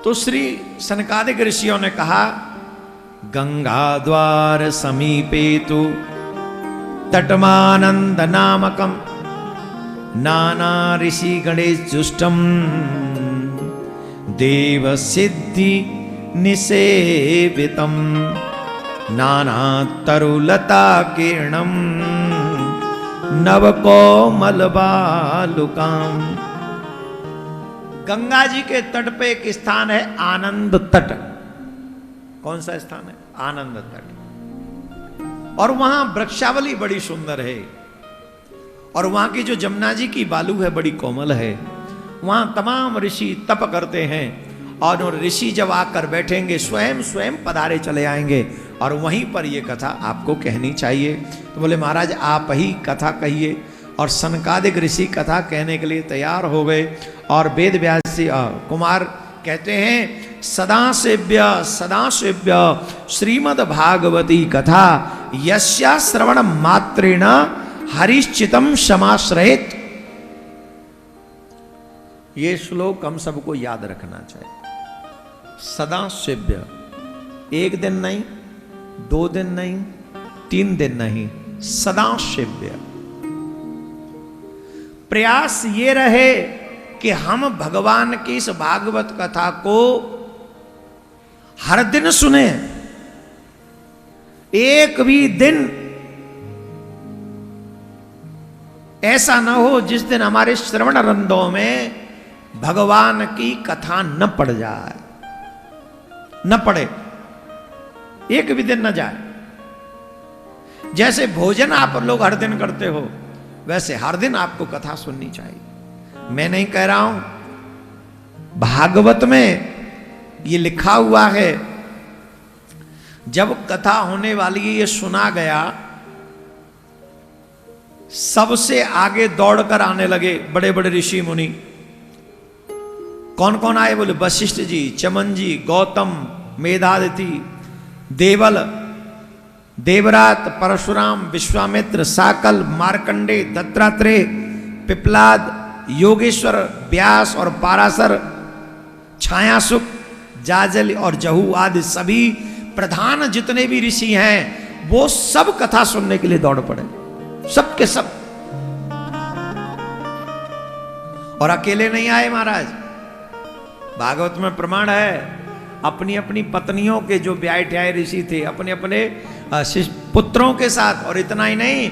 तो श्री सनकादिक ऋषियों ने कहा, गंगा द्वार समीपे तु तटमानंद नामकम नाना ऋषि गणेश जुष्टम देव सिद्धि निसेवितम नाना तरुलता किरणम नवकोमल बालुकाम। गंगा जी के तट पे एक स्थान है आनंद तट। कौन सा स्थान है? आनंद तट। और वहां वृक्षावली बड़ी सुंदर है, और वहां की जो जमुना जी की बालू है बड़ी कोमल है। वहां तमाम ऋषि तप करते हैं, और ऋषि जब आकर बैठेंगे स्वयं स्वयं पधारे चले आएंगे, और वहीं पर ये कथा आपको कहनी चाहिए। तो बोले महाराज आप ही कथा कहिए। और सनकादिक ऋषि कथा कहने के लिए तैयार हो गए। और वेद व्यास कुमार कहते हैं, सदा सेव्य श्रीमद् भागवती कथा यस्या श्रवण मात्रेण हरिश्चितम समाश्रयेत। ये श्लोक हम सबको याद रखना चाहिए। सदा सेव्य, एक दिन नहीं, 2 दिन नहीं, 3 दिन नहीं, सदा सेव्य। प्रयास ये रहे कि हम भगवान की इस भागवत कथा को हर दिन सुने। एक भी दिन ऐसा न हो जिस दिन हमारे श्रवण रंधों में भगवान की कथा न पड़ जाए, न पड़े, एक भी दिन न जाए। जैसे भोजन आप लोग हर दिन करते हो, वैसे हर दिन आपको कथा सुननी चाहिए। मैं नहीं कह रहा हूं, भागवत में ये लिखा हुआ है, जब कथा होने वाली है ये सुना गया, सबसे आगे दौड़कर आने लगे बड़े बड़े ऋषि मुनि। कौन कौन आए? बोले वशिष्ठ जी, चमन जी, गौतम, मेधादिति, देवल, देवरात, परशुराम, विश्वामित्र, साकल, मार्कंडे, दत्तात्रेय, पिपलाद, योगेश्वर, व्यास और पाराशर, छायासुक, जाजल और जहू आदि सभी प्रधान जितने भी ऋषि हैं वो सब कथा सुनने के लिए दौड़ पड़े, सब के सब। और अकेले नहीं आए महाराज, भागवत में प्रमाण है, अपनी अपनी पत्नियों के जो ब्याह ठ्याए ऋषि थे अपने अपने पुत्रों के साथ, और इतना ही नहीं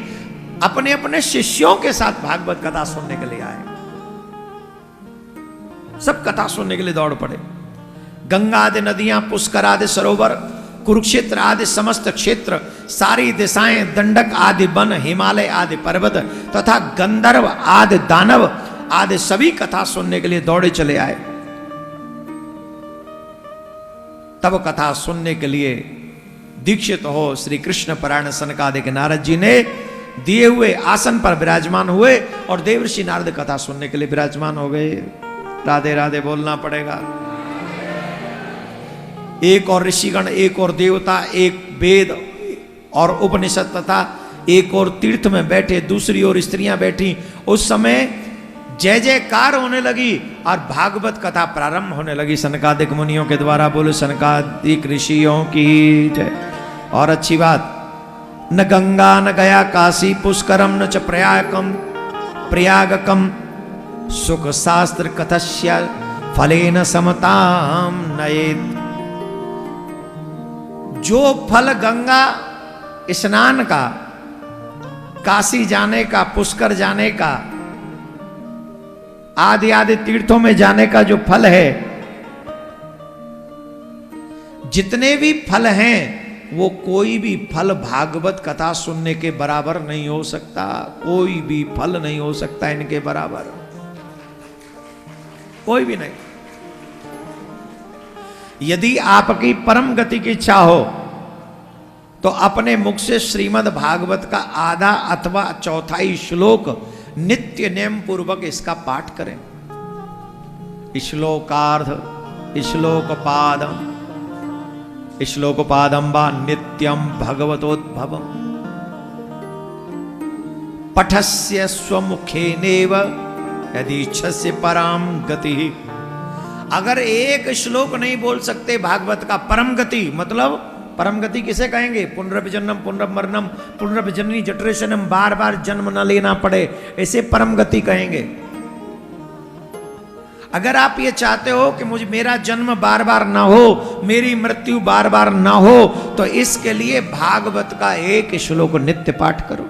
अपने अपने शिष्यों के साथ भागवत कथा सुनने के लिए आए। सब कथा सुनने के लिए दौड़ पड़े। गंगा आदि नदियां, पुष्कर आदि सरोवर, कुरुक्षेत्र आदि समस्त क्षेत्र, सारी दिशाएं, दंडक आदि वन, हिमालय आदि पर्वत तथा गंधर्व आदि दानव आदि सभी कथा सुनने के लिए दौड़े चले आए। तब कथा सुनने के लिए दीक्षित हो श्री कृष्ण परायण सनकादिक नारद जी ने दिए हुए आसन पर विराजमान हुए, और देवर्षि नारद कथा सुनने के लिए विराजमान हो गए। राधे राधे बोलना पड़ेगा। एक और ऋषिगण, एक और देवता, एक वेद और उपनिषद तथा एक और तीर्थ में बैठे, दूसरी ओर स्त्रियां बैठी। उस समय जय जयकार होने लगी और भागवत कथा प्रारंभ होने लगी सनकादिक मुनियों के द्वारा। बोलो सनकादिक ऋषियों की जय। और अच्छी बात, न गंगा न गया काशी पुष्करम न च प्रयागकम सुख शास्त्र कथस्य फलेन समताम नयेत। जो फल गंगा स्नान का, काशी जाने का, पुष्कर जाने का, आदि आदि तीर्थों में जाने का जो फल है, जितने भी फल हैं वो कोई भी फल भागवत कथा सुनने के बराबर नहीं हो सकता। कोई भी फल नहीं हो सकता इनके बराबर, कोई भी नहीं। यदि आपकी परम गति की इच्छा हो तो अपने मुख से श्रीमद् भागवत का आधा अथवा चौथाई श्लोक नित्य नियम पूर्वक इसका पाठ करें। श्लोकार्ध, श्लोकपादम वा नित्यम भगवतोद्भवम पठस्य स्वमुखेनेव यदि इच्छस्य पराम गति। अगर एक श्लोक नहीं बोल सकते भागवत का, परम गति मतलब परम गति किसे कहेंगे? पुनर्जन्म पुनर्मरणम पुनर्जननी जठरेशनम, बार बार जन्म न लेना पड़े, ऐसे परम गति कहेंगे। अगर आप ये चाहते हो कि मुझे मेरा जन्म बार बार ना हो, मेरी मृत्यु बार बार ना हो, तो इसके लिए भागवत का एक श्लोक नित्य पाठ करो।